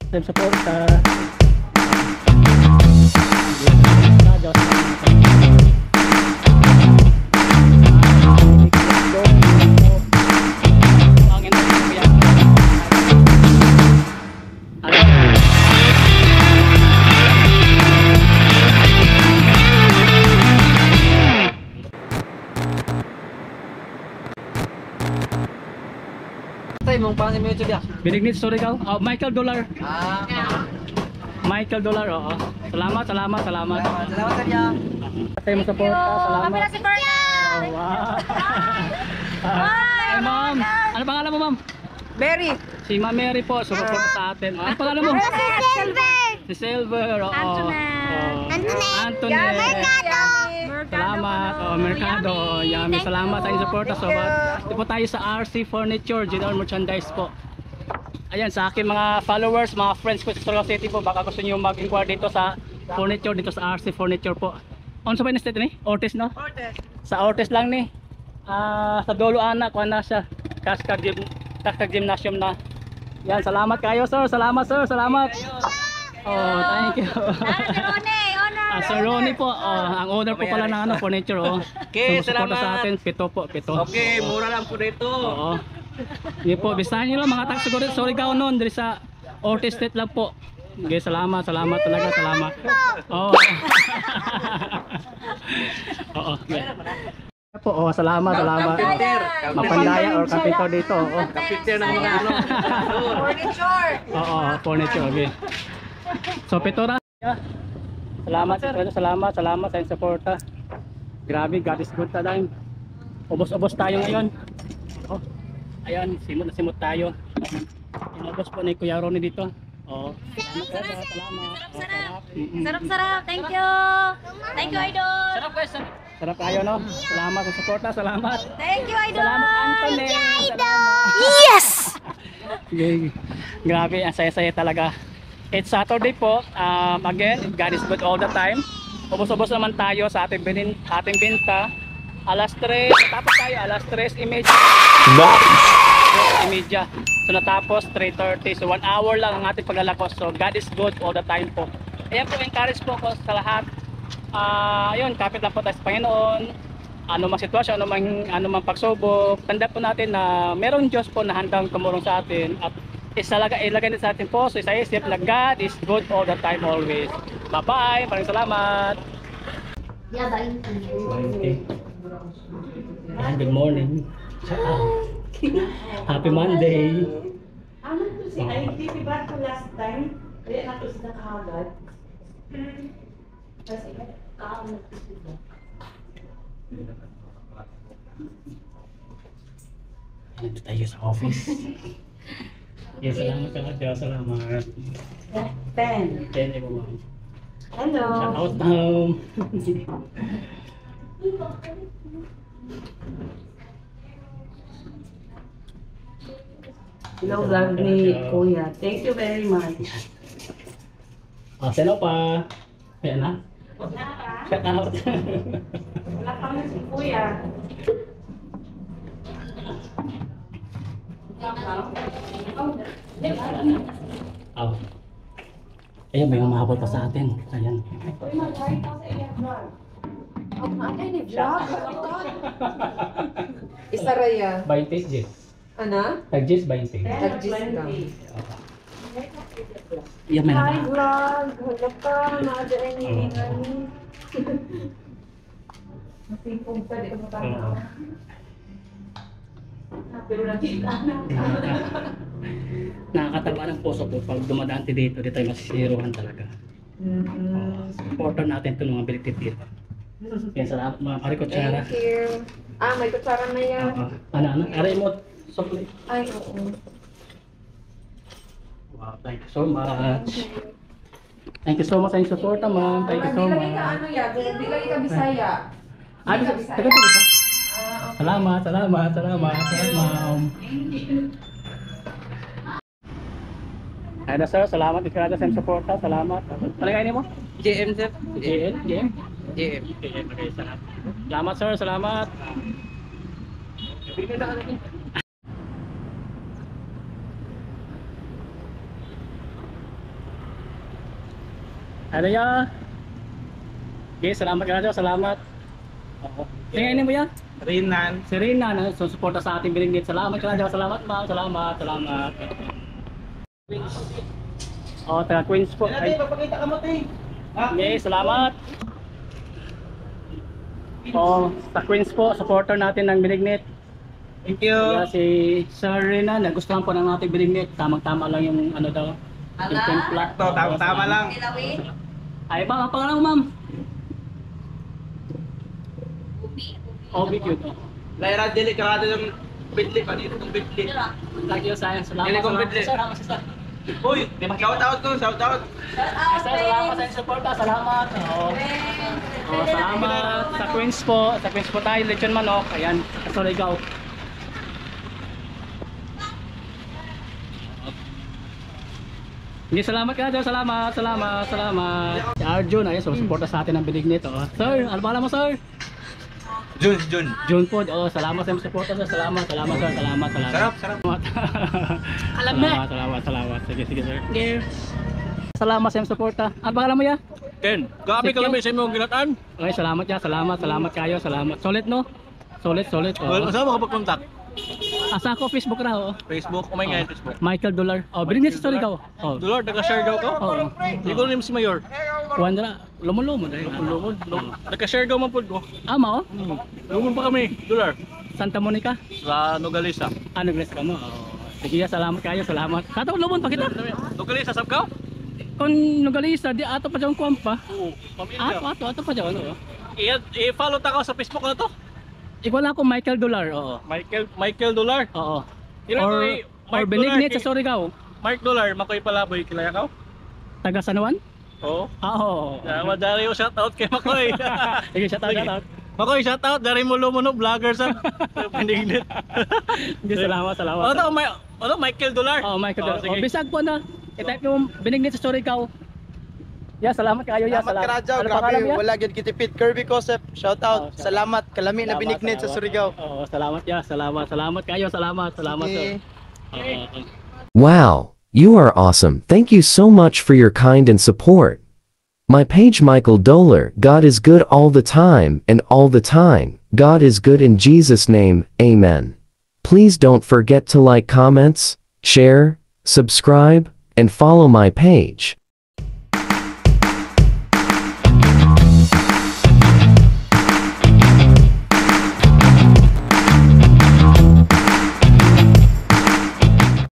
Time support sa mong pang sa YouTube ya. Binignit story ka. Michael Dollar. Michael Dollar, oo. Salamat. Salamat sir ya. Tay mo support. Salamat. Kami na si Berna. Oh, wow. Hi, ma'am. Ano pangalan mo, ma'am? Berry. Si Ma'am Mary po, support sa atin. Ano pangalan mo? Silver. Si Silver. Oo. Antoinette. Mercado. Salamat. Mercado. Yummy. Salamat sa inyong support. So, ito po tayo sa RC Furniture, General Merchandise po. Ayan, sa akin mga followers, mga friends ko sa Surigao City po, baka gusto nyo mag-inquire dito sa furniture, dito sa RC Furniture po. On sa Wednesday ni? Ortiz, no? Ortiz. Sa Ortiz lang ni. Sa Dolo Anak, kuha na siya. Cascade Gymnasium na. Yan, salamat kayo sir. Salamat sir. Salamat. Oh, thank you. Sir Ronnie po, ang owner po pala ng furniture. Okay, salamat. Sa atin, pito po. Okay, mura lang po dito. Oo. Hindi po, bisahan nyo lang mga tax siguro. Sorry ka noon, dari sa Ortiz State lang po. Okay, salamat talaga, salamat. Oo. Oo. Po, salamat. Mapandaya or kapito dito. Kapiter ng mga Furniture. Oo, furniture, okay. So, pito na. Salamat sa inyong suporta. Grabe, God is good time. Ubos-ubos tayo ngayon. Oh. Ayan, simot tayo. Inubos po ni Kuya Ronnie dito. Oh. Sarap. Thank you. Thank you, Idol. Sarap kayo, no? Salamat sa suporta, salamat. Thank you, Idol. Salamat, Anthony. Yes! Okay. Grabe, ang saya-saya talaga. It's Saturday po. Again, God is good all the time. Ubos-ubos naman tayo sa ating binta. Alas 3, natapos tayo alas 3:30. So natapos 3:30. So 1 hour lang ang ating paglalakos. So God is good all the time po. Ayan po, encourage po ko sa lahat. Ayun, kapit lang po tayo sa Panginoon. Ano mang sitwasyon, ano mang pagsubok, tanda po natin na merong Diyos po na handang tumulong sa atin. At ilagay din sa ating puso, isa-isip na God is good all the time always. Bye-bye, maraming salamat. Good morning. Happy Monday. Ano to si ID, diba ito last time? Kaya na to sila kahagad. Kasi kaamot to sila. Nandito tayo sa office. Yes, salamat ka. Salamat. 10. 10 po, ma'am. Hello. Shout out now. Hello vlog ni Kuya. Thank you very much. Sino pa? Ayan na. Shout out. Wala pa na si Kuya. Oh. Ayan, may umahabol pa sa atin. Ayan. Uy, mag-hi ka sa iya vlog. Ay, ni vlog? Isa raya. 20 Jis. Ano? Tag-Jis 20. Tag-Jis lang. Ayan, may Hi naman. vlog. Hala ka. Naadaan ni Nani. Masipog ka. Di ko matama. Pero nakita na. Nakakataba ng puso po pag dumadaan dito, di tayo masisiruhan talaga. Supportan natin ito ng mga belited dito. Kaya salamat mga karikutsara. Thank you. May kutsara na yan. Ano? Remote. Supply. Ay, oo. Wow, thank you so much. Thank you so much sa inyong support, ma'am. Thank you so Di much. lagi ka ano ya? Di lagi ka Bisaya. Taga po ba? Salamat, ma'am. Ayun na sir, salamat ikrada sa inyong support. Salamat. Palagay mo? JM sir. JM? JM. Okay, salamat sir, salamat. Ano ya? Okay, salamat ka na, salamat. Oo. Tingnan mo yan? Rinan. Si Rina na susuporta sa ating Binignit. Salamat ka na, salamat ma'am. Salamat. Queens. Oh, taga Queens po. Ay, Papakita ka mo, te. okay, salamat. Oh, sa Queens po, supporter natin ng Binignit. Thank you. Kaya si Sir Rina, nagustuhan po ng ating Binignit. Tamang-tama lang yung ano daw. Yung templa. Ito, tama lang. Ay, ba, ang pangalan mo, ma'am? Obi cute. Laira, delikado yung bidli pa dito ng bidli. Thank you, Sir. Salamat. Dili kong Salamat, bidli. Sir. Salamat, Sir. Uy, shout out to, shout out. Sir, salamat sa inyong suporta. Salamat. Oo. Oh, salamat. Sa Queens po. Sa Queens po tayo. Lechon manok. Ayan. Sorry, ikaw. Hindi, salamat ka dyan. Salamat. Si Arjun, ayun, suporta sa atin ng Binignit. Oh. Sir, ano pala mo, sir? Jun. June po. Oh, salamat sa inyong suporta, sir. Salamat, sir. Salamat. Sarap. Alam na. Salamat. Sige, sir. Okay. Salamat sa inyong suporta. Ano pala mo ya? Ken, gabi ka lang sa imong ginataan. Okay, salamat ya. Salamat kayo. Salamat. Solid, no? Solid. Oh. Saan mo kapag-contact? Asa ako Facebook ra, oh. Facebook, oh my God, Facebook. Michael Dollar. Oh, Binignit sa story ka, oh. Oh. Dollar, nag-share daw ko? Oo. Hindi ko rin si Mayor. Wandra, lumon dahil. Lumod. Nag-share daw man po ko. Ama, oh. Lumod pa kami, Dollar. Santa Monica. Sa Nogales. Ano bless ka mo? Oh. Sige, salamat kayo. Salamat. Kato lumon pa kita. Nogales, sasab ka? Kung nugalisa, di ato pa dyan kuwan pa. Oo, pamilya. Ato pa dyan, oh. I-follow ta ko sa Facebook na to. Ikaw lang ako Michael Dollar, oo. Michael Dollar. Oo. Ilan Or, to eh? or Mark Benignit sa Dollar, Surigao. Mark Dollar, makoy palaboy, kilaya ka? Taga San Juan? Oo. Oo. Madari yung shoutout kay Makoy. Sige, shout Sige. out. Makoy, shoutout. Dari mo lumuno, vlogger sa Benignit. Sige, salamat. Michael Dollar. Oh, Michael Dollar. sige. Oh, bisag po na. I-type mo Benignit sa Surigao. Ya, salamat kayo. Ya, Salamat ka Radyaw, Ano pangalan mo, grabe, ya? wala gyud kitipit. Kirby Cosep, shout Oh, out. Salamat, kalami na binignit sa Surigao. Oo, salamat ya. Salamat kayo. Salamat, sir. Sige. Oo. Wow, you are awesome. Thank you so much for your kind and support. My page Michael Doler, God is good all the time, and all the time, God is good in Jesus' name, amen. Please don't forget to like comments, share, subscribe, and follow my page.